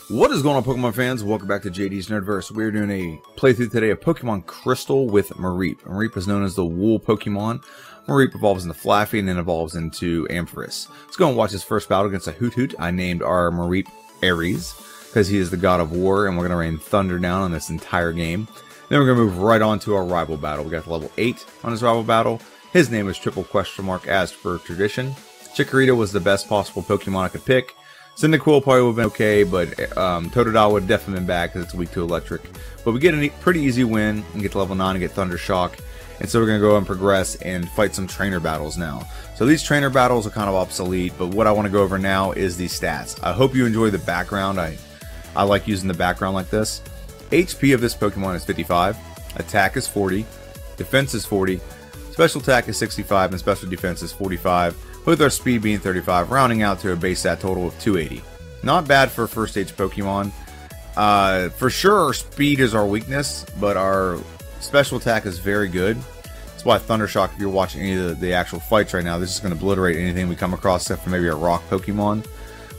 What is going on, Pokemon fans? Welcome back to JD's Nerdverse. We're doing a playthrough today of Pokemon Crystal with Mareep. Mareep is known as the Wool Pokemon. Mareep evolves into Flaffy and then evolves into Ampharos. Let's go and watch his first battle against a Hoot. I named our Mareep Ares because he is the god of war, and we're going to rain thunder down on this entire game. Then we're going to move right on to our rival battle. We got to level 8 on his rival battle. His name is triple question mark as per tradition. Chikorita was the best possible Pokemon I could pick. Cyndaquil probably would have been okay, but Totodile would have definitely been bad because it's weak to electric. But we get a pretty easy win and get to level 9 and get Thunder Shock. And so we're going to go and progress and fight some trainer battles now. So these trainer battles are kind of obsolete, but what I want to go over now is the stats. I hope you enjoy the background. I like using the background like this. HP of this Pokemon is 55, attack is 40, defense is 40, special attack is 65, and special defense is 45, with our speed being 35, rounding out to a base stat total of 280. Not bad for a first stage Pokemon. For sure, our speed is our weakness, but our special attack is very good. That's why Thunder Shock, if you're watching any of the actual fights right now, this is going to obliterate anything we come across except for maybe a rock Pokemon.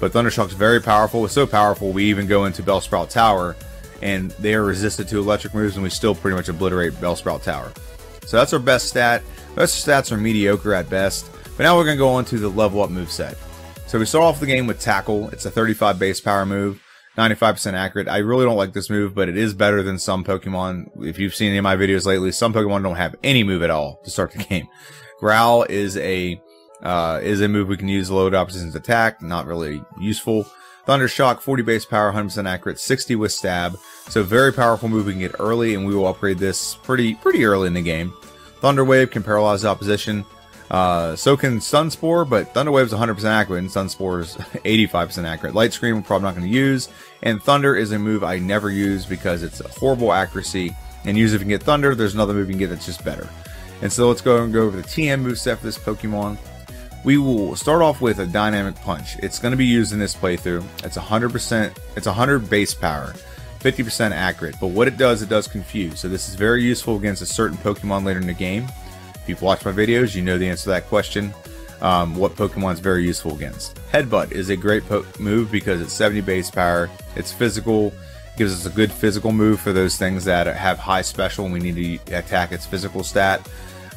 But Thunder Shock's very powerful. It's so powerful we even go into Bellsprout Tower and they are resistant to electric moves, and we still pretty much obliterate Bellsprout Tower. So that's our best stat. The rest of stats are mediocre at best. But now we're going to go on to the level up moveset. So we start off the game with Tackle. It's a 35 base power move, 95% accurate. I really don't like this move, but it is better than some Pokemon. If you've seen any of my videos lately, some Pokemon don't have any move at all to start the game. Growl is a move we can use low to opposition's attack. Not really useful. Thunder Shock, 40 base power, 100% accurate, 60 with stab. So very powerful move we can get early, and we will upgrade this pretty early in the game. Thunder Wave can paralyze the opposition. So can Stun Spore, but Thunder Wave is 100% accurate and Stun Spore is 85% accurate. Light Screen we're probably not going to use, and Thunder is a move I never use because it's a horrible accuracy, and usually if you can get Thunder, there's another move you can get that's just better. And so let's go over the TM moveset for this Pokemon. We will start off with a Dynamic Punch. It's going to be used in this playthrough. It's 100%, it's 100 base power, 50% accurate, but what it does confuse. So this is very useful against a certain Pokemon later in the game. If you've watched my videos, you know the answer to that question. What Pokemon is very useful against. Headbutt is a great move because it's 70 base power. It's physical. Gives us a good physical move for those things that have high special and we need to attack its physical stat.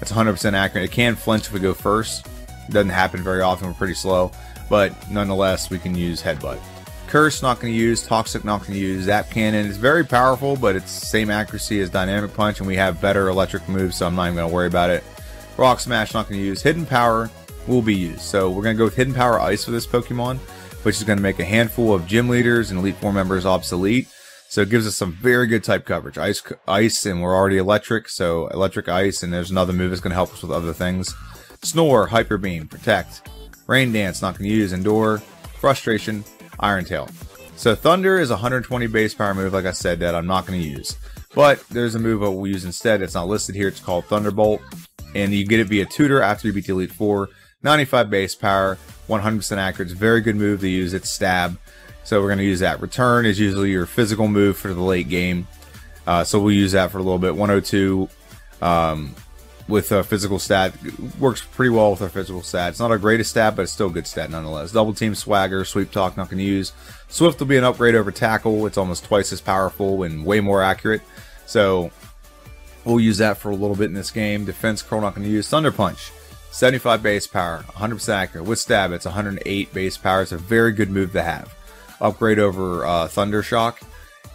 It's 100% accurate. It can flinch if we go first. It doesn't happen very often. We're pretty slow. But nonetheless, we can use Headbutt. Curse, not going to use. Toxic, not going to use. Zap Cannon is very powerful, but it's same accuracy as Dynamic Punch, and we have better electric moves, so I'm not even going to worry about it. Rock Smash, not going to use. Hidden Power will be used. So we're going to go with Hidden Power Ice for this Pokemon, which is going to make a handful of gym leaders and Elite Four members obsolete. So it gives us some very good type coverage. Ice, and we're already electric, so Electric Ice, and there's another move that's going to help us with other things. Snore, Hyper Beam, Protect. Rain Dance, not going to use. Endure, Frustration, Iron Tail. So Thunder is a 120 base power move, like I said, that I'm not going to use. But there's a move that we'll use instead. It's not listed here. It's called Thunderbolt. And you get it via Tutor after you beat the Elite Four. 95 base power, 100% accurate. It's a very good move to use. It's Stab. So we're going to use that. Return is usually your physical move for the late game. So we'll use that for a little bit. 102 with a physical stat. Works pretty well with our physical stat. It's not our greatest stat, but it's still a good stat nonetheless. Double Team, Swagger, Sweep Talk, not going to use. Swift will be an upgrade over Tackle. It's almost twice as powerful and way more accurate. So we'll use that for a little bit in this game. Defense Curl, not going to use. Thunder Punch, 75 base power, 100% accurate. With Stab, it's 108 base power. It's a very good move to have. Upgrade over Thunder Shock,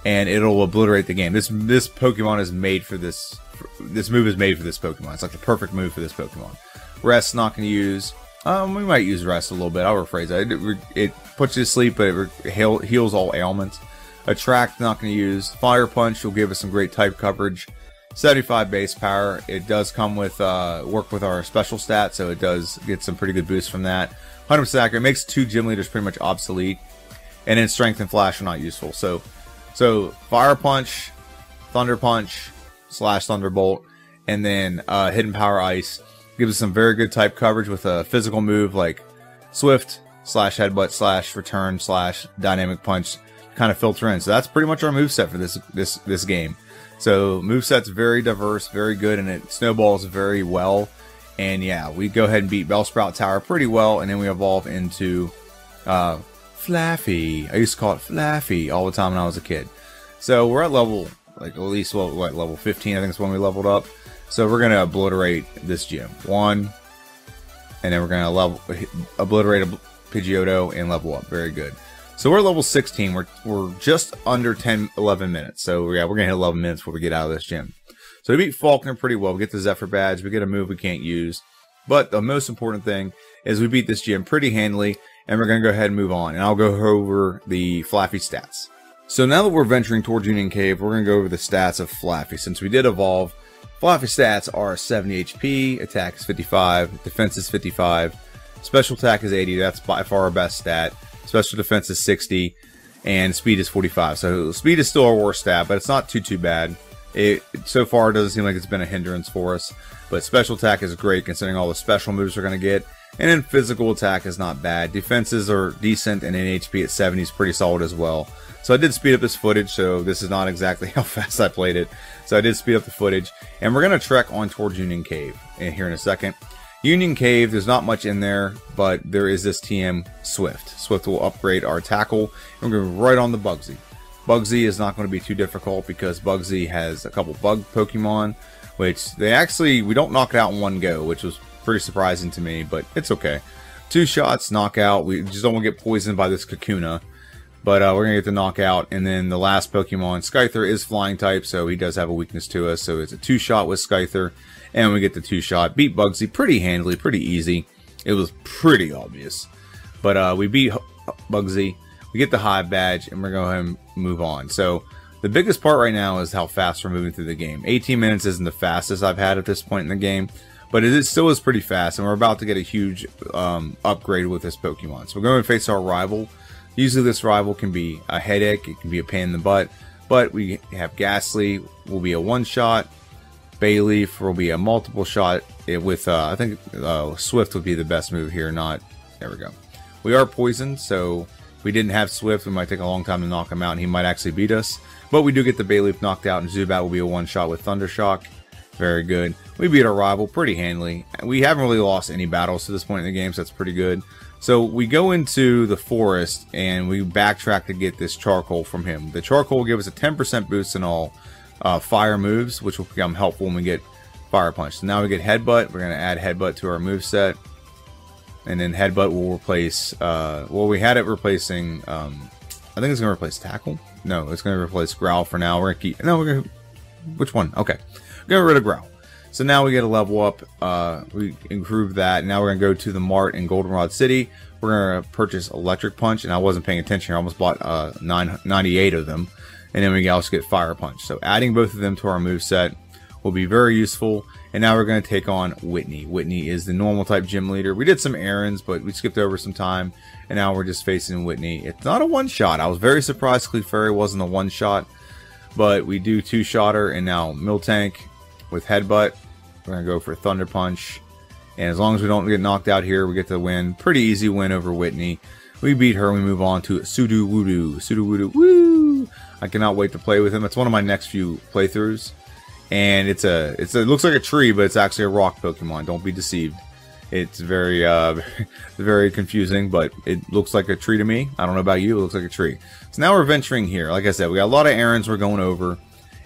and it'll obliterate the game. This Pokemon is made for this. This move is made for this Pokemon. It's like the perfect move for this Pokemon. Rest, not going to use. We might use Rest a little bit. I'll rephrase that. It puts you to sleep, but it heals all ailments. Attract, not going to use. Fire Punch will give us some great type coverage. 75 base power. It does come with work with our special stat, so it does get some pretty good boost from that. 100% accurate. It makes 2 gym leaders pretty much obsolete. And then Strength and Flash are not useful. So Fire Punch, Thunder Punch / Thunderbolt, and then Hidden Power Ice gives us some very good type coverage with a physical move like Swift / Headbutt / Return / Dynamic Punch kind of filter in. So that's pretty much our moveset for this game. So moveset's very diverse, very good, and it snowballs very well. And yeah, we go ahead and beat Bellsprout Tower pretty well, and then we evolve into Flaffy. I used to call it Flaffy all the time when I was a kid. So we're at level, like at least what level 15, I think is when we leveled up. So we're gonna obliterate this gym. 1, and then we're gonna obliterate a Pidgeotto and level up. Very good. So we're at level 16. We're just under 11 minutes. So yeah, we're gonna hit 11 minutes before we get out of this gym. So we beat Faulkner pretty well. We get the Zephyr badge. We get a move we can't use. But the most important thing is we beat this gym pretty handily, and we're gonna go ahead and move on. And I'll go over the Flaffy stats. So now that we're venturing towards Union Cave, we're gonna go over the stats of Flaffy. Since we did evolve, Flaffy stats are 70 HP, attack is 55, defense is 55, special attack is 80, that's by far our best stat, special defense is 60, and speed is 45. So speed is still our worst stat, but it's not too bad. So far, it doesn't seem like it's been a hindrance for us, but special attack is great considering all the special moves we're going to get, and then physical attack is not bad. Defenses are decent, and then HP at 70 is pretty solid as well. So I did speed up this footage, so this is not exactly how fast I played it. So I did speed up the footage, and we're going to trek on towards Union Cave here in a second. Union Cave, there's not much in there, but there is this TM Swift. Swift will upgrade our tackle, and we're going right on the Bugsy. Bugsy is not going to be too difficult because Bugsy has a couple bug Pokemon, which we don't knock it out in one go, which was pretty surprising to me, but it's okay. 2 shots, knockout. We just don't want to get poisoned by this Kakuna. But we're going to get the knockout, and then the last Pokemon, Scyther, is flying type, so he does have a weakness to us. So it's a 2-shot with Scyther, and we get the 2-shot. Beat Bugsy pretty handily, pretty easy. It was pretty obvious. But we beat Bugsy, we get the Hive badge, and we're going to go ahead and move on. So the biggest part right now is how fast we're moving through the game. 18 minutes isn't the fastest I've had at this point in the game, but it still is pretty fast, and we're about to get a huge upgrade with this Pokemon. So we're going to face our rival. Usually this rival can be a headache, it can be a pain in the butt, but we have Ghastly, will be a 1-shot, Bayleaf will be a multiple shot, with, I think Swift would be the best move here, there we go. We are poisoned, so if we didn't have Swift, we might take a long time to knock him out, and he might actually beat us, but we do get the Bayleaf knocked out, and Zubat will be a 1-shot with Thundershock. Very good. We beat our rival pretty handily. We haven't really lost any battles to this point in the game, so that's pretty good. So we go into the forest and we backtrack to get this charcoal from him. The charcoal will give us a 10% boost in all fire moves, which will become helpful when we get Fire Punch. So now we get Headbutt. We're going to add Headbutt to our moveset. And then Headbutt will replace, well, we had it replacing, I think it's going to replace Tackle. No, it's going to replace Growl for now. We're going to keep, no, we're going to, which one? Okay. Get rid of Growl. So now we get a level up, we improve that. Now we're going to go to the Mart in Goldenrod City. We're going to purchase Electric Punch, and I wasn't paying attention here. I almost bought 98 of them. And then we also get Fire Punch. So adding both of them to our moveset will be very useful. And now we're going to take on Whitney. Whitney is the normal type gym leader. We did some errands, but we skipped over some time. And now we're just facing Whitney. It's not a 1-shot. I was very surprised Clefairy wasn't a 1-shot. But we do 2-shot her, and now Miltank with Headbutt. We're going to go for Thunder Punch. And as long as we don't get knocked out here, we get the win. Pretty easy win over Whitney. We beat her. We move on to Sudowoodo. Sudowoodo. Woo! I cannot wait to play with him. It's one of my next few playthroughs. And it looks like a tree, but it's actually a rock Pokemon. Don't be deceived. It's very, very confusing, but it looks like a tree to me. I don't know about you. It looks like a tree. So now we're venturing here. Like I said, we got a lot of errands we're going over.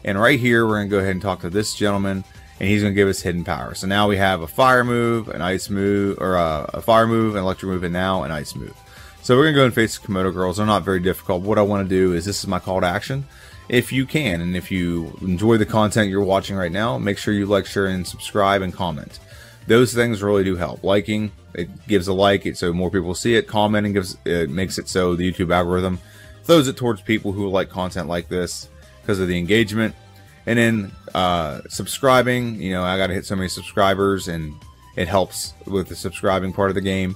And right here, we're going to go ahead and talk to this gentleman. And he's going to give us hidden power. So now we have a fire move, an ice move, or a fire move, an electric move, and now an ice move. So we're going to go and face the Komodo girls. They're not very difficult. What I want to do is, this is my call to action. If you can, and if you enjoy the content you're watching right now, make sure you like, share, and subscribe, and comment. Those things really do help. Liking, it gives a like, so more people see it. Commenting makes it so the YouTube algorithm throws it towards people who like content like this because of the engagement. And then subscribing, you know, I got to hit so many subscribers, and it helps with the subscribing part of the game.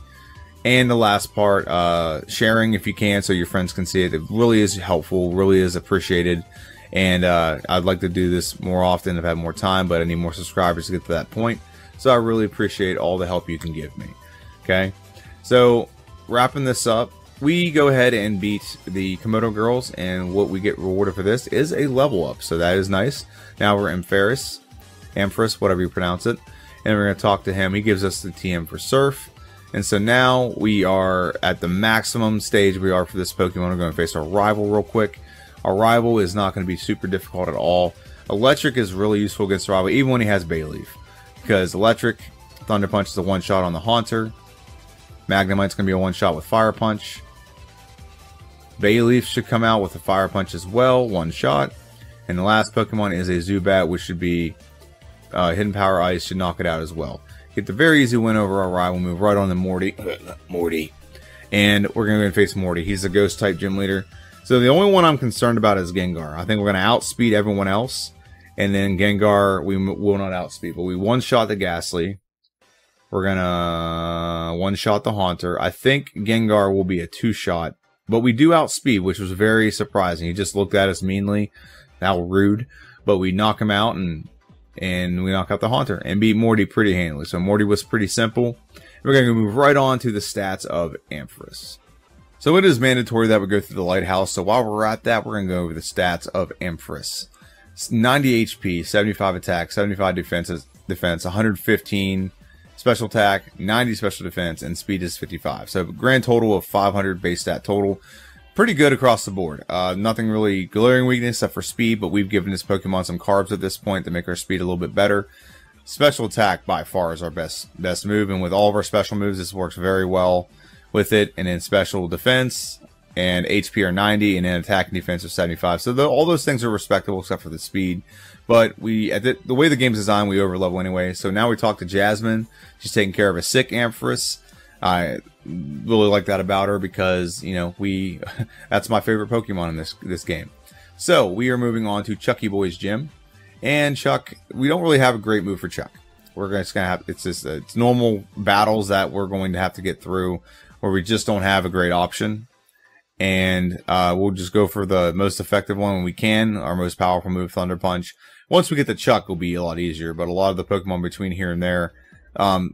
And the last part, sharing if you can, so your friends can see it. It really is helpful, really is appreciated. And I'd like to do this more often if I have more time, but I need more subscribers to get to that point. So I really appreciate all the help you can give me. Okay, so wrapping this up, we go ahead and beat the Komodo girls, and what we get rewarded for this is a level up. So that is nice. Now we're Ampharos, whatever you pronounce it, and we're going to talk to him. He gives us the TM for Surf, And so now we are at the maximum stage we are for this Pokemon. We're going to face our rival real quick. Our rival is not going to be super difficult at all. Electric is really useful against rival, even when he has Bayleaf. Because Electric, Thunder Punch is a one-shot on the Haunter. Magnemite's going to be a one-shot with Fire Punch. Bayleaf should come out with a Fire Punch as well, one-shot. And the last Pokemon is a Zubat, which should be Hidden Power Ice, should knock it out as well. Get the very easy win over our rival. Move right on to Morty. And we're going to go and face Morty. He's a Ghost-type gym leader. So the only one I'm concerned about is Gengar. I think we're going to outspeed everyone else. And then Gengar, we will not outspeed. But we one-shot the Ghastly. We're going to one-shot the Haunter. I think Gengar will be a two-shot. But we do outspeed, which was very surprising. He just looked at us meanly. How rude. But we knock him out and we knock out the Haunter and beat Morty pretty handily. So Morty was pretty simple. We're going to move right on to the stats of Ampharos. So it is mandatory that we go through the Lighthouse. So while we're at that, we're going to go over the stats of Ampharos. It's 90 HP, 75 attack, 75 defense, 115 special attack, 90 special defense, and speed is 55. So grand total of 500 base stat total. Pretty good across the board. Nothing really glaring weakness except for speed, but we've given this Pokemon some carbs at this point to make our speed a little bit better. Special attack by far is our best move, and with all of our special moves, this works very well with it. And then special defense and HP are 90, and then attack and defense are 75. So all those things are respectable except for the speed. But the way the game's designed, we overlevel anyway. So now we talk to Jasmine. She's taking care of a sick Ampharos. I really like that about her because, you know, that's my favorite Pokemon in this game. So we are moving on to Chucky Boy's gym, and Chuck, we don't really have a great move for Chuck. We're just gonna have it's normal battles that we're going to have to get through where we just don't have a great option, and we'll just go for the most effective one when we can. Our most powerful move, Thunder Punch. Once we get the Chuck, it'll be a lot easier. But a lot of the Pokemon between here and there.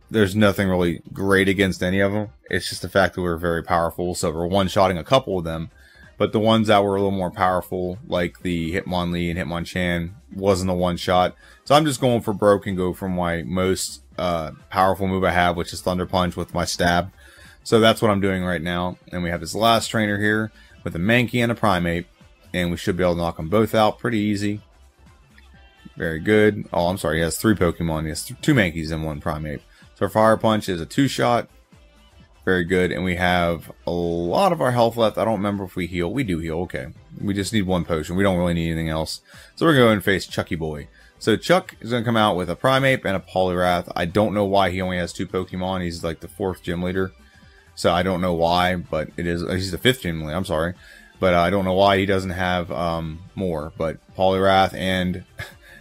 There's nothing really great against any of them. It's just the fact that we're very powerful, so we're one-shotting a couple of them. But the ones that were a little more powerful, like the Hitmonlee and Hitmonchan, wasn't a one-shot. So I'm just going for broke and go for my most powerful move I have, which is Thunder Punch with my stab. So that's what I'm doing right now. And we have this last trainer here with a Mankey and a Primeape, and we should be able to knock them both out pretty easy. Very good. Oh, I'm sorry. He has 3 Pokemon. He has 2 Mankeys and 1 Primeape. So our Fire Punch is a 2-shot. Very good. And we have a lot of our health left. I don't remember if we heal. We do heal. Okay. We just need 1 potion. We don't really need anything else. So we're going to face Chucky Boy. So Chuck is going to come out with a Primeape and a Poliwrath. I don't know why he only has 2 Pokemon. He's like the 4th gym leader. So I don't know why, but it is. He's the 5th gym leader. I'm sorry. But I don't know why he doesn't have more. But Poliwrath and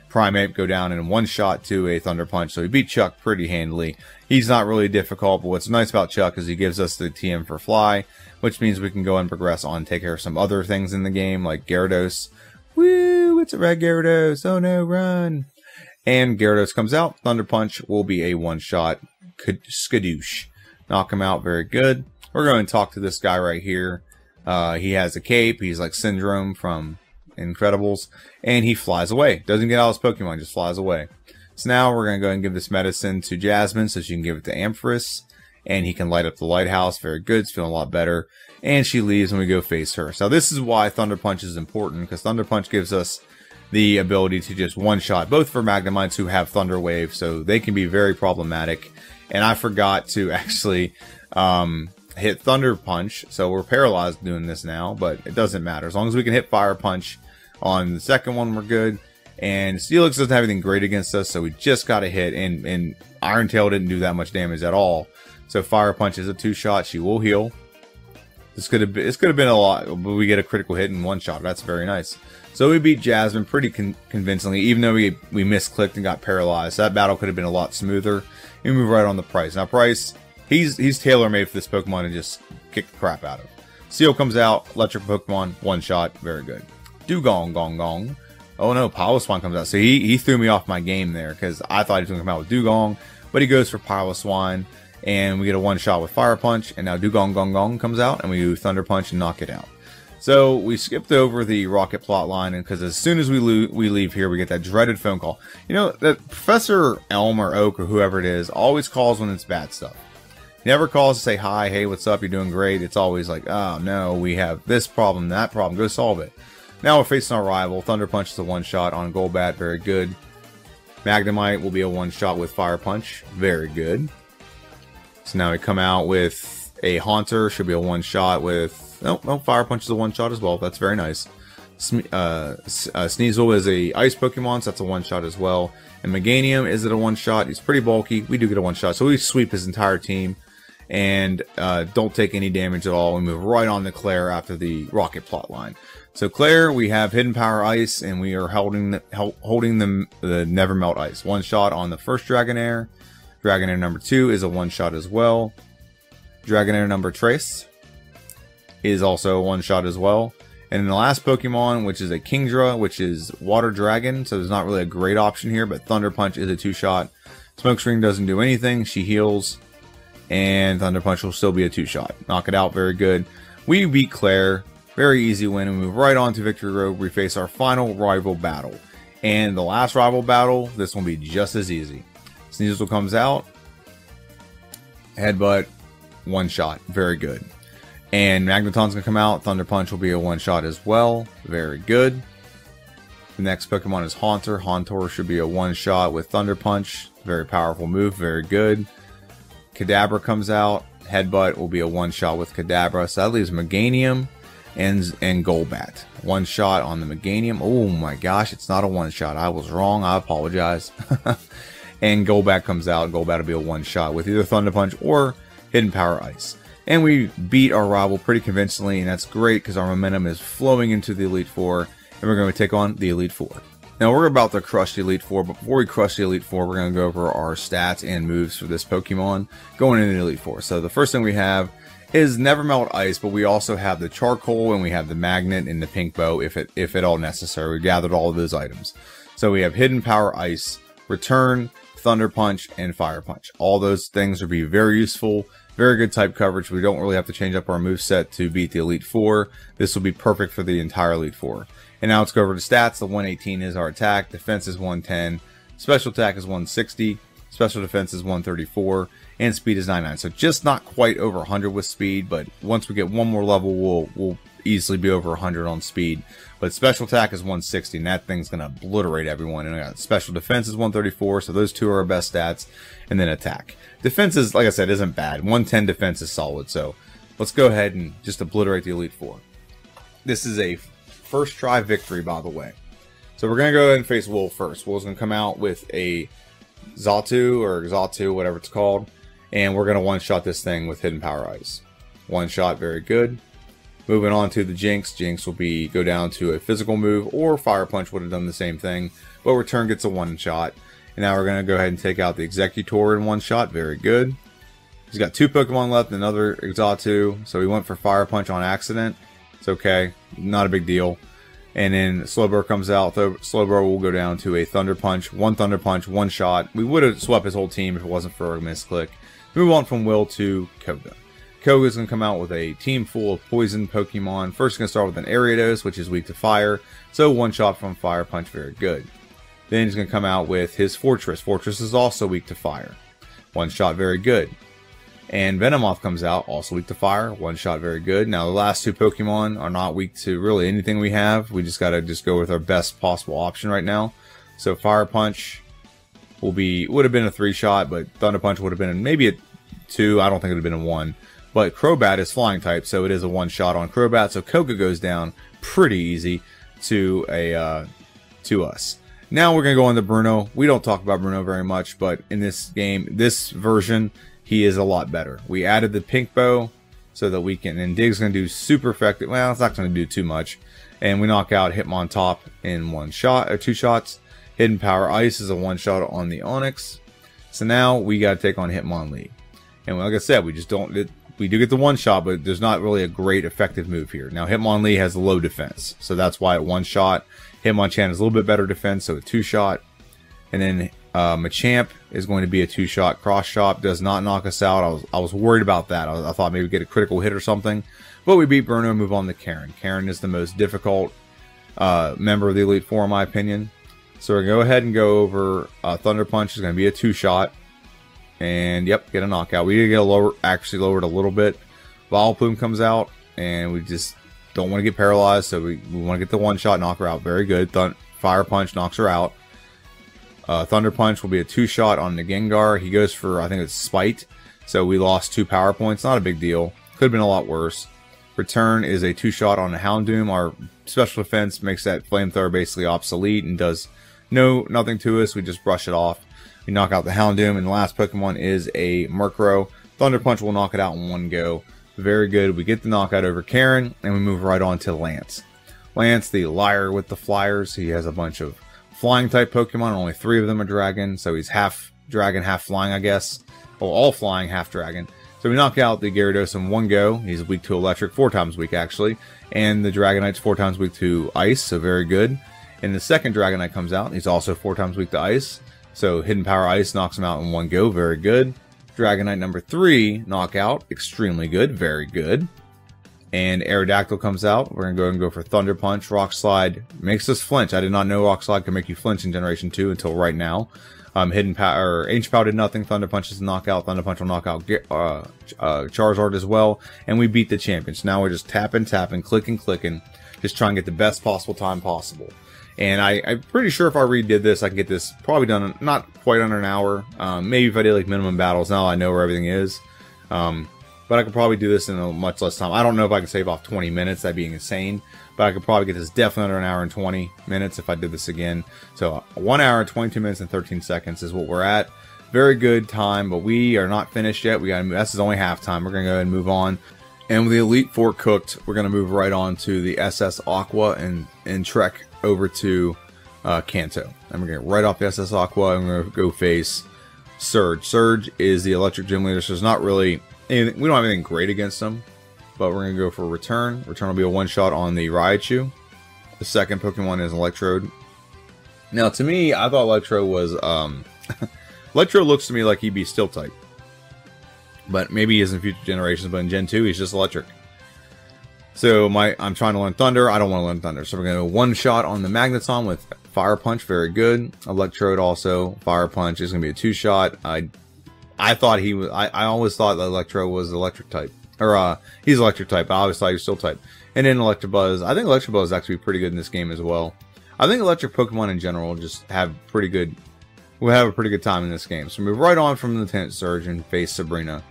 Primeape go down in one shot to a Thunder Punch, so he beat Chuck pretty handily. He's not really difficult, but what's nice about Chuck is he gives us the TM for Fly, which means we can go and progress on, take care of some other things in the game, like Gyarados. Woo! It's a red Gyarados! Oh no, run! And Gyarados comes out. Thunder Punch will be a one-shot skadoosh. Knock him out, very good. We're going to talk to this guy right here. He has a cape. He's like Syndrome from Incredibles, and he flies away. Doesn't get out his Pokemon, just flies away. So now we're going to go and give this medicine to Jasmine so she can give it to Ampharos, and he can light up the lighthouse. Very good. It's feeling a lot better. And she leaves and we go face her. So this is why Thunder Punch is important, because Thunder Punch gives us the ability to just one-shot, both for Magnemites who have Thunder Wave, so they can be very problematic. And I forgot to actually hit Thunder Punch, so we're paralyzed doing this now, but it doesn't matter. As long as we can hit Fire Punch on the second one, we're good. And Steelix doesn't have anything great against us, so we just got to hit. And Iron Tail didn't do that much damage at all. So Fire Punch is a 2-shot. She will heal. This could have been a lot, but we get a critical hit in 1 shot. That's very nice. So we beat Jasmine pretty convincingly, even though we misclicked and got paralyzed. That battle could have been a lot smoother. We move right on to Price. Now Price, he's tailor-made for this Pokemon to just kick the crap out of. Seal comes out, electric Pokemon, 1-shot, very good. Dugong, Gong Gong. Oh no, Piloswine comes out. So he threw me off my game there because I thought he was going to come out with Dugong, but he goes for Piloswine, and we get a 1-shot with Fire Punch, and now Dugong Gong Gong comes out, and we do Thunder Punch and knock it out. So we skipped over the Rocket plotline, and because as soon as we leave here, we get that dreaded phone call. You know, that Professor Elm or Oak or whoever it is always calls when it's bad stuff. never calls to say hi, hey, what's up, you're doing great. It's always like, oh no, we have this problem, that problem, go solve it. Now we're facing our rival. Thunder Punch is a one-shot on Golbat, very good. Magnemite will be a one-shot with Fire Punch, very good. So now we come out with a Haunter, should be a one-shot with... No, Fire Punch is a one-shot as well, that's very nice. Sneasel is a Ice Pokemon, so that's a one-shot as well. And Meganium, is it a one-shot? He's pretty bulky, we do get a one-shot. So we sweep his entire team and don't take any damage at all. We move right on to Claire after the Rocket plot line. So Claire, we have Hidden Power Ice, and we are holding the Never Melt Ice. One shot on the first Dragonair. Dragonair number 2 is a one shot as well. Dragonair number Trace is also a one shot as well. And then the last Pokemon, which is a Kingdra, which is Water Dragon, so there's not really a great option here, but Thunder Punch is a two-shot. Smokescreen doesn't do anything, she heals, and Thunder Punch will still be a two-shot. Knock it out, very good. We beat Claire. Very easy win, and move right on to Victory Road. We face our final rival battle. And the last rival battle, this will be just as easy. Sneasel comes out. Headbutt. One shot. Very good. And Magneton's going to come out. Thunder Punch will be a one shot as well. Very good. The next Pokemon is Haunter. Haunter should be a one shot with Thunder Punch. Very powerful move. Very good. Kadabra comes out. Headbutt will be a one shot with Kadabra. So that leaves Meganium and Golbat. One shot on the Meganium. Oh my gosh, it's not a one shot. I was wrong. I apologize. And Golbat comes out. Golbat will be a one shot with either Thunder Punch or Hidden Power Ice. And we beat our rival pretty convincingly, and that's great because our momentum is flowing into the Elite Four, and we're going to take on the Elite Four. Now we're about to crush the Elite Four, but before we crush the Elite Four, we're going to go over our stats and moves for this Pokemon going into the Elite Four. So the first thing we have is Never Melt Ice, but we also have the Charcoal, and we have the Magnet and the Pink Bow if at all necessary. We gathered all of those items. So we have Hidden Power Ice, Return, Thunder Punch, and Fire Punch. All those things will be very useful. Very good type coverage. We don't really have to change up our moveset to beat the Elite Four. This will be perfect for the entire Elite Four. And now let's go over to stats. The 118 is our attack. Defense is 110. Special attack is 160. Special defense is 134. And speed is 99. So just not quite over 100 with speed. But once we get one more level, we'll easily be over 100 on speed. But special attack is 160. And that thing's going to obliterate everyone. And I got special defense is 134. So those two are our best stats. And then attack. Defense is, like I said, isn't bad. 110 defense is solid. So let's go ahead and just obliterate the Elite Four. This is a first try victory, by the way. So we're going to go ahead and face Wool first. Wool's going to come out with a Xatu, or Xatu, whatever it's called. And we're going to one-shot this thing with Hidden Power Ice. One shot, very good. Moving on to the Jinx. Jinx will go down to a physical move, or Fire Punch would have done the same thing. But Return gets a one-shot. And now we're going to go ahead and take out the Executor in one shot. Very good. He's got two Pokemon left, another Xatu. So he went for Fire Punch on accident. It's okay. Not a big deal. And then Slowbro comes out. Slowbro will go down to a Thunder Punch. One Thunder Punch, one shot. We would have swept his whole team if it wasn't for a misclick. Move on from Will to Koga. Koga's going to come out with a team full of poison Pokemon. First, going to start with an Ariados, which is weak to fire. So one shot from Fire Punch. Very good. Then he's going to come out with his Fortress. Fortress is also weak to fire. One shot, very good. And Venomoth comes out, also weak to fire. One shot, very good. Now the last two Pokemon are not weak to really anything we have. We just got to go with our best possible option right now. So Fire Punch would have been a 3-shot, but Thunder Punch would have been maybe a 2. I don't think it would have been a 1. But Crobat is flying type, so it is a 1-shot on Crobat. So Koga goes down pretty easy to us. Now we're going to go on to Bruno. We don't talk about Bruno very much, but in this game, this version, he is a lot better. We added the Pink Bow so that we can, and Dig's going to do super effective. Well, it's not going to do too much. And we knock out Hitmontop in one shot, or 2 shots. Hidden Power Ice is a 1-shot on the Onix. So now we got to take on Hitmonlee. And like I said, we do get the 1-shot, but there's not really a great effective move here. Now Hitmonlee has low defense, so that's why at 1-shot. Hitmonchan has a little bit better defense, so a 2-shot. And then Machamp is going to be a 2-shot. Cross Chop does not knock us out. I was worried about that. I thought maybe we'd get a critical hit or something. But we beat Bruno and move on to Karen. Karen is the most difficult member of the Elite Four, in my opinion. So we're going to go ahead and go over Thunder Punch is going to be a 2-shot. And yep, get a knockout. We did get a lower, actually lowered a little bit. Vileplume comes out, and we just don't want to get paralyzed, so we want to get the one shot, knock her out. Very good. Fire Punch knocks her out. Thunder Punch will be a 2-shot on the Gengar. He goes for, I think it's Spite, so we lost 2 power points. Not a big deal. Could have been a lot worse. Return is a 2-shot on the Houndoom. Our special defense makes that flamethrower basically obsolete and does nothing to us. We just brush it off. We knock out the Houndoom, and the last Pokemon is a Murkrow. Thunder Punch will knock it out in one go. Very good. We get the knockout over Karen, and we move right on to Lance. Lance, the liar with the flyers. He has a bunch of flying type Pokemon. Only 3 of them are dragon, so he's half dragon, half flying, I guess. Well, all flying, half dragon. So we knock out the Gyarados in one go. He's weak to electric, 4 times weak actually. And the Dragonite's 4 times weak to ice, so very good. And the second Dragonite comes out. He's also 4 times weak to ice. So Hidden Power Ice knocks him out in one go, very good. Dragonite number 3, knockout, extremely good, very good. And Aerodactyl comes out. We're going to go and go for Thunder Punch. Rock Slide makes us flinch. I did not know Rock Slide could make you flinch in Generation 2 until right now. Ancient Power did nothing. Thunder Punch is a knockout. Thunder Punch will knock out Charizard as well. And we beat the champion. So now we're just tapping, clicking, just trying to get the best possible time possible. And I'm pretty sure if I redid this, I can get this probably done not quite under an hour. Maybe if I did like minimum battles, now I know where everything is. But I could probably do this in a much less time. I don't know if I can save off 20 minutes, that'd be insane. But I could probably get this definitely under an hour and 20 minutes if I did this again. So 1 hour, 22 minutes, and 13 seconds is what we're at. Very good time, but we are not finished yet. This is only halftime. We're going to go ahead and move on. And with the Elite Four cooked, we're going to move right on to the SS Aqua and trek over to Kanto. And we're going to get right off the SS Aqua and we're going to go face Surge. Surge is the electric gym leader, so there's not really anything, we don't have anything great against them. But we're going to go for Return. Return will be a 1-shot on the Raichu. The second Pokemon is Electrode. Now, to me, I thought Electrode was... Electrode looks to me like he'd be Steel type. But maybe he is in future generations, but in Gen 2, he's just Electric. So I'm trying to learn Thunder. I don't want to learn Thunder. So we're going to 1-shot on the Magneton with Fire Punch. Very good. Electrode also. Fire Punch is going to be a 2-shot. I thought he was... I always thought that Electrode was Electric type. Or, he's Electric type. I always thought he was Steel type. And then Electabuzz. I think Electabuzz is actually pretty good in this game as well. I think Electric Pokemon in general just have pretty good... We'll have a pretty good time in this game. So move right on from Lieutenant Surge and face Sabrina.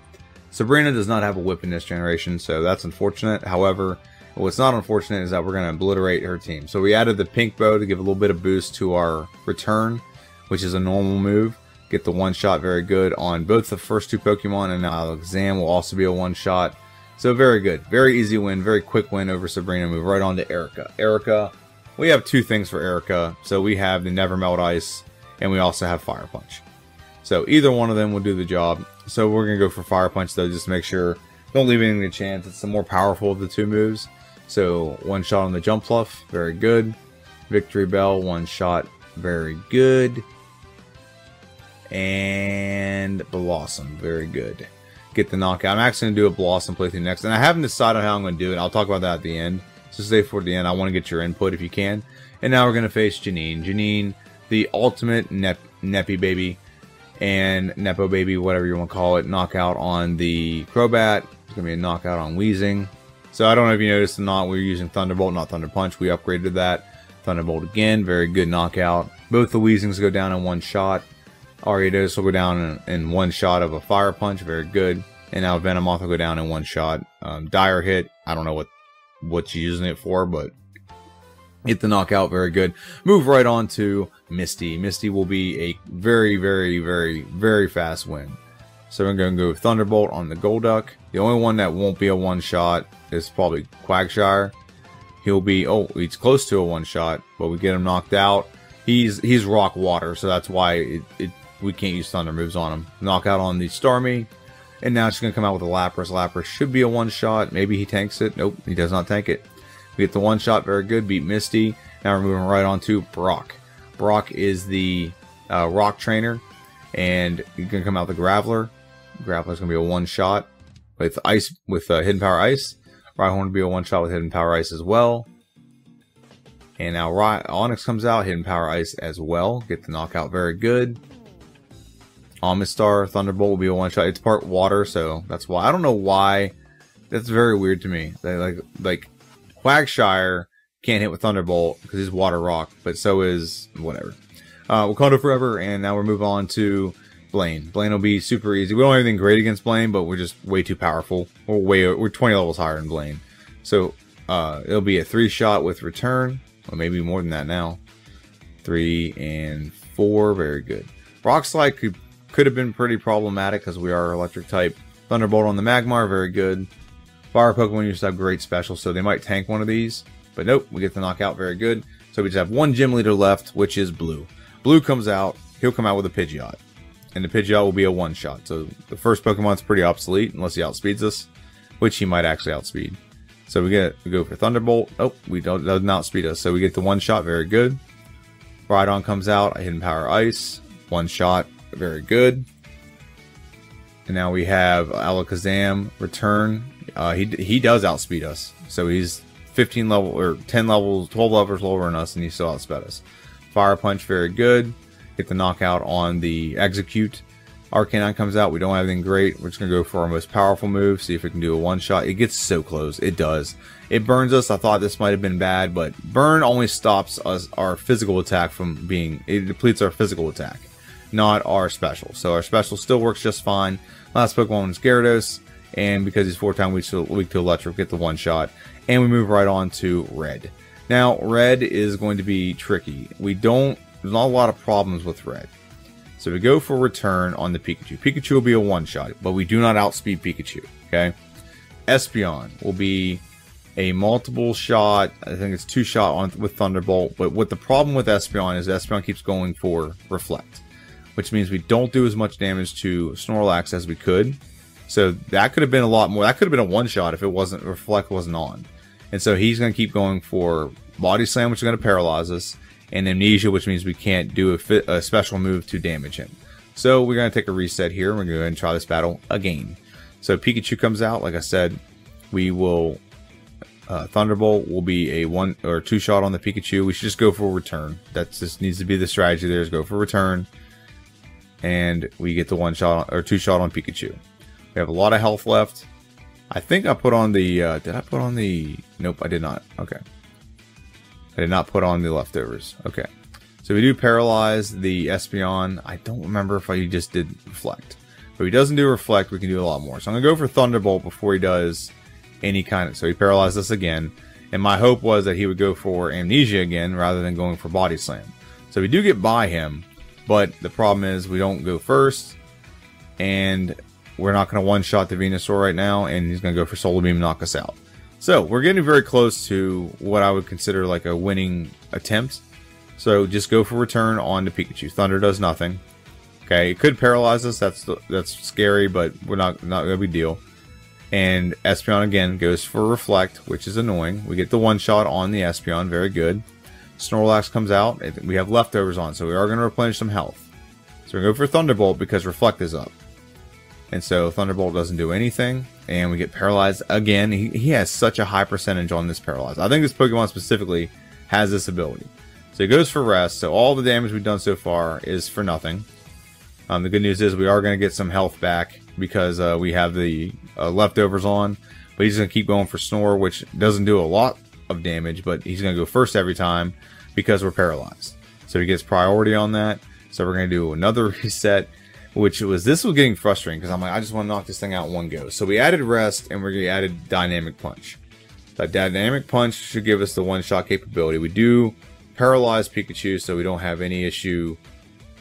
Sabrina does not have a whip in this generation, so that's unfortunate. However, what's not unfortunate is that we're going to obliterate her team. So we added the Pink Bow to give a little bit of boost to our Return, which is a normal move. Get the 1-shot very good on both the first 2 Pokemon, and now Alakazam will also be a 1-shot. So very good. Very easy win. Very quick win over Sabrina. Move right on to Erica. Erica, we have 2 things for Erica. So we have the Never Melt Ice, and we also have Fire Punch. So either one of them will do the job. So we're going to go for Fire Punch, though, just to make sure. Don't leave anything to chance. It's the more powerful of the 2 moves. So 1-shot on the Jump Fluff. Very good. Victory Bell. 1-shot. Very good. And Blossom. Very good. Get the knockout. I'm actually going to do a Blossom playthrough next. And I haven't decided how I'm going to do it. I'll talk about that at the end. So stay for the end. I want to get your input if you can. And now we're going to face Janine. Janine, the ultimate Neppy baby. And Nepo baby, whatever you want to call it. Knockout on the Crobat. It's going to be a knockout on Weezing. So I don't know if you noticed or not. We're using Thunderbolt, not Thunder Punch. We upgraded that. Thunderbolt again. Very good knockout. Both the Weezings go down in 1 shot. Ariados will go down in 1 shot of a Fire Punch. Very good. And now Venomoth will go down in 1 shot. Dire Hit. I don't know what you're using it for, but get the knockout. Very good. Move right on to Misty. Misty will be a very, very, very, very fast win. So we're going to go Thunderbolt on the Golduck. The only one that won't be a 1-shot is probably Quagsire. He'll be... Oh, he's close to a 1-shot, but we get him knocked out. He's Rock Water, so that's why we can't use Thunder moves on him. Knockout on the Starmie. And now it's going to come out with a Lapras. Lapras should be a 1-shot. Maybe he tanks it. Nope, he does not tank it. We get the 1-shot. Very good. Beat Misty. Now we're moving right on to Brock. Brock is the Rock Trainer. And he's going to come out with the Graveler. Graveler's going to be a 1-shot with Ice, with Hidden Power Ice. Rhyhorn will be a 1-shot with Hidden Power Ice as well. And now Onyx comes out. Hidden Power Ice as well. Get the knockout. Very good. Amistar, Thunderbolt will be a one-shot. It's part water, so that's why. I don't know why. That's very weird to me. They like Quagshire can't hit with Thunderbolt because he's water rock, but so is whatever. Wakanda Forever, and now we're moving on to Blaine. Blaine will be super easy. We don't have anything great against Blaine, but we're just way too powerful. We're 20 levels higher than Blaine. So it'll be a 3-shot with return, or maybe more than that now. 3 and 4, very good. Rock Slide could have been pretty problematic because we are electric type. Thunderbolt on the Magmar, very good. Fire Pokemon used to have great specials, so they might tank one of these. But nope, we get the knockout, very good. So we just have one gym leader left, which is Blue. Blue comes out, he'll come out with a Pidgeot. And the Pidgeot will be a one-shot. So the first Pokemon's pretty obsolete, unless he outspeeds us, which he might actually outspeed. So we go for Thunderbolt. Oh, doesn't outspeed us, so we get the one-shot, very good. Rhydon comes out, a Hidden Power Ice, one-shot, very good. And now we have Alakazam return. He does outspeed us, so he's 15 level or 10 levels, 12 levels lower than us, and he still outsped us. Fire Punch, very good. Get the knockout on the Execute. Arcanine comes out. We don't have anything great. We're just going to go for our most powerful move. See if we can do a one-shot. It gets so close. It does. It burns us. I thought this might have been bad, but burn only stops us, our physical attack from being... It depletes our physical attack, not our special. So our special still works just fine. Last Pokemon is Gyarados, and because he's 4-time weak to electric, get the one-shot. And we move right on to Red. Now, Red is going to be tricky. There's not a lot of problems with Red. So we go for return on the Pikachu. Pikachu will be a one-shot, but we do not outspeed Pikachu, okay? Espeon will be a multiple shot. I think it's 2-shot with Thunderbolt. But what the problem with Espeon is Espeon keeps going for Reflect, which means we don't do as much damage to Snorlax as we could. So that could have been a lot more. That could have been a one-shot if Reflect wasn't on. And so he's going to keep going for Body Slam, which is going to paralyze us, and Amnesia, which means we can't do a special move to damage him. So we're going to take a reset here. We're going to go ahead and try this battle again. So Pikachu comes out. Like I said, we will... Thunderbolt will be a 1 or 2-shot on the Pikachu. We should just go for return. That just needs to be the strategy there, is go for return. And we get the 1-shot or 2-shot on Pikachu. We have a lot of health left. I think I put on the... did I put on the... Nope, I did not. Okay. I did not put on the leftovers. Okay. So we do paralyze the Espeon. I don't remember if I just did Reflect. But if he doesn't do Reflect, we can do a lot more. So I'm going to go for Thunderbolt before he does any kind of... So he paralyzed us again. And my hope was that he would go for Amnesia again rather than going for Body Slam. So we do get by him. But the problem is we don't go first. And we're not going to one-shot the Venusaur right now. And he's going to go for Solar Beam and knock us out. So we're getting very close to what I would consider like a winning attempt. So just go for return on the Pikachu. Thunder does nothing. Okay, it could paralyze us. That's scary, but we're not a big deal. And Espeon again goes for Reflect, which is annoying. We get the one-shot on the Espeon. Very good. Snorlax comes out. We have leftovers on, so we are going to replenish some health. So we're going to go for Thunderbolt because Reflect is up. And so Thunderbolt doesn't do anything. And we get paralyzed again. He has such a high percentage on this paralyzed. I think this Pokemon specifically has this ability. So he goes for Rest. So all the damage we've done so far is for nothing. The good news is we are going to get some health back because we have the leftovers on. But he's going to keep going for Snore, which doesn't do a lot of damage. But he's going to go first every time because we're paralyzed. So he gets priority on that. So we're going to do another reset. This was getting frustrating because I'm like, I just want to knock this thing out in one go. So we added Rest and we added Dynamic Punch. That Dynamic Punch should give us the one-shot capability. We do paralyze Pikachu, so we don't have any issue.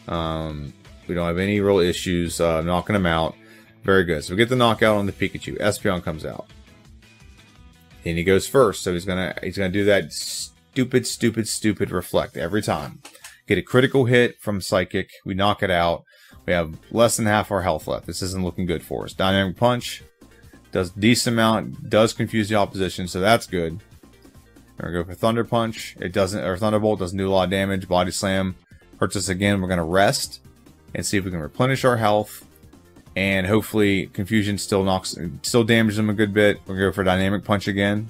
We don't have any real issues knocking him out. Very good. So we get the knockout on the Pikachu. Espeon comes out, and he goes first. So he's gonna do that stupid Reflect every time. Get a critical hit from Psychic. We knock it out. We have less than half our health left. This isn't looking good for us. Dynamic Punch does a decent amount, does confuse the opposition, so that's good. We're gonna go for Thunder Punch. Thunderbolt doesn't do a lot of damage. Body Slam hurts us again. We're gonna rest and see if we can replenish our health. And hopefully Confusion still damages him a good bit. We're gonna go for Dynamic Punch again.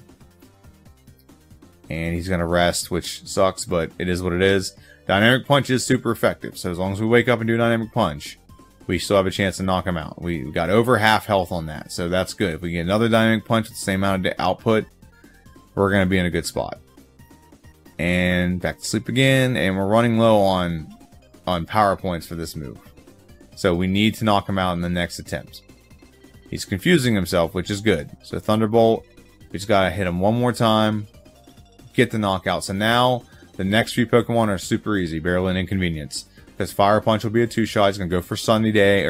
And he's gonna rest, which sucks, but it is what it is. Dynamic Punch is super effective, so as long as we wake up and do Dynamic Punch, we still have a chance to knock him out. We got over half health on that, so that's good. If we get another dynamic punch with the same amount of output, we're going to be in a good spot. And back to sleep again, and we're running low on power points for this move. So we need to knock him out in the next attempt. He's confusing himself, which is good. So Thunderbolt, we just got to hit him one more time, get the knockout. So now the next few Pokemon are super easy, barely an inconvenience. Because Fire Punch will be a 2-shot. He's going to go for Sunny Day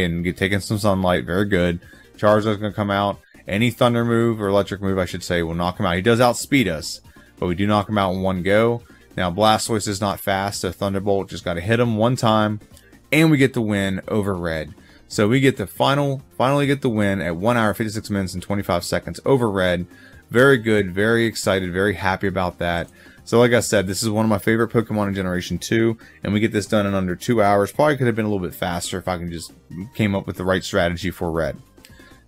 and get taking some sunlight. Very good. Charizard's going to come out. Any Thunder move, or Electric move, I should say, will knock him out. He does outspeed us, but we do knock him out in one go. Now, Blastoise is not fast, so Thunderbolt just got to hit him one time, and we get the win over Red. So we get the finally get the win at 1 hour, 56 minutes, and 25 seconds over Red. Very good, very excited, very happy about that. So like I said, this is one of my favorite Pokemon in Generation 2, and we get this done in under 2 hours. Probably could have been a little bit faster if I can just came up with the right strategy for Red.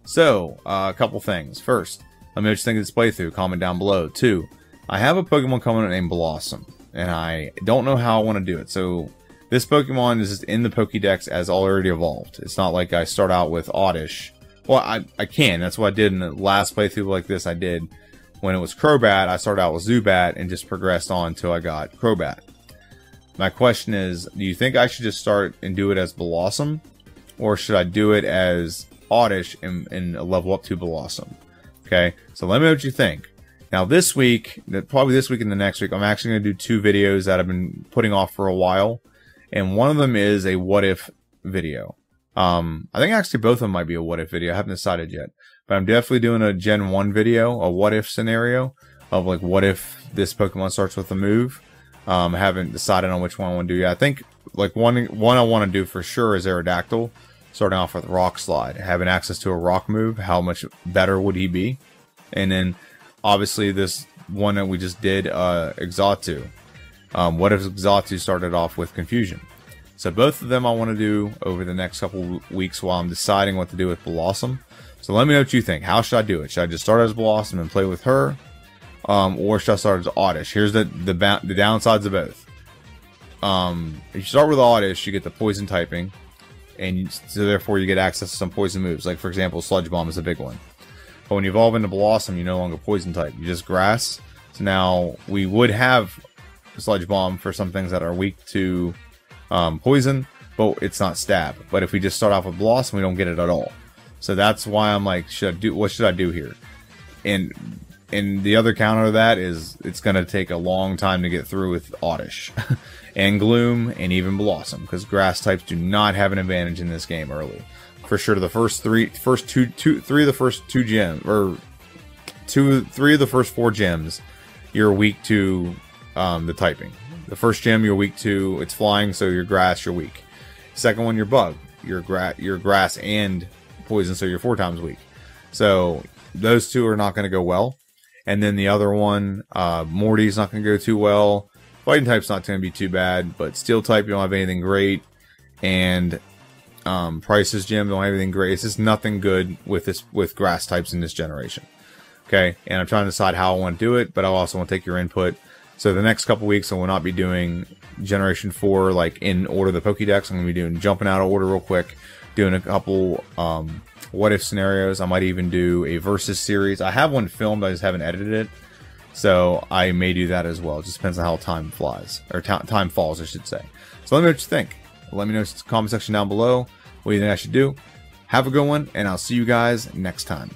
So, a couple things. First, let me know what you think of this playthrough. Comment down below. 2, I have a Pokemon coming named Blossom, and I don't know how I want to do it. So, this Pokemon is just in the Pokédex as already evolved. It's not like I start out with Oddish. Well, I can. That's what I did in the last playthrough like this. I did. When it was Crobat, I started out with Zubat and just progressed on until I got Crobat. My question is, do you think I should just start and do it as Blossom? Or should I do it as Oddish and level up to Blossom? Okay, so let me know what you think. Now this week, probably this week and the next week, I'm actually going to do 2 videos that I've been putting off for a while. And one of them is a what if video. I think actually both of them might be a what if video. I haven't decided yet. But I'm definitely doing a Gen 1 video, a what if scenario of like what if this Pokemon starts with a move. I haven't decided on which one I want to do yet. I think like one I want to do for sure is Aerodactyl, starting off with Rock Slide. Having access to a rock move, how much better would he be? And then obviously this one that we just did, Exatu. What if Exatu started off with Confusion? So both of them I want to do over the next couple weeks while I'm deciding what to do with Blossom. So let me know what you think. How should I do it? Should I just start as Blossom and play with her? Or should I start as Oddish? Here's the downsides of both. If you start with Oddish, you get the poison typing. And so therefore you get access to some poison moves. Like for example, Sludge Bomb is a big one. But when you evolve into Blossom, you no longer poison type. You just grass. So now we would have Sludge Bomb for some things that are weak to poison, but it's not stab. But if we just start off with Blossom, we don't get it at all. So that's why I'm like, what should I do here? And the other counter to that is it's going to take a long time to get through with Oddish and Gloom and even Blossom, because grass types do not have an advantage in this game early. For sure, the three of the first 2 gems, or 3 of the first 4 gems, you're weak to the typing. The first gem you're weak to, it's flying, so you're grass, you're weak. Second one, you're bug, you're grass and poison, so you're 4 times weak. So those 2 are not going to go well. And then the other one, Morty's not going to go too well. Fighting type's not going to be too bad, but Steel type, you don't have anything great. And Price's gym don't have anything great. It's just nothing good with grass types in this generation. Okay, and I'm trying to decide how I want to do it, but I also want to take your input. So the next couple weeks I will not be doing Generation 4 like in order the Pokédex. I'm going to be jumping out of order real quick, doing a couple what if scenarios. I might even do a versus series. I have one filmed, I just haven't edited it. So I may do that as well. It just depends on how time flies, or time falls, I should say. So let me know what you think. Let me know in the comment section down below what you think I should do. Have a good one, and I'll see you guys next time.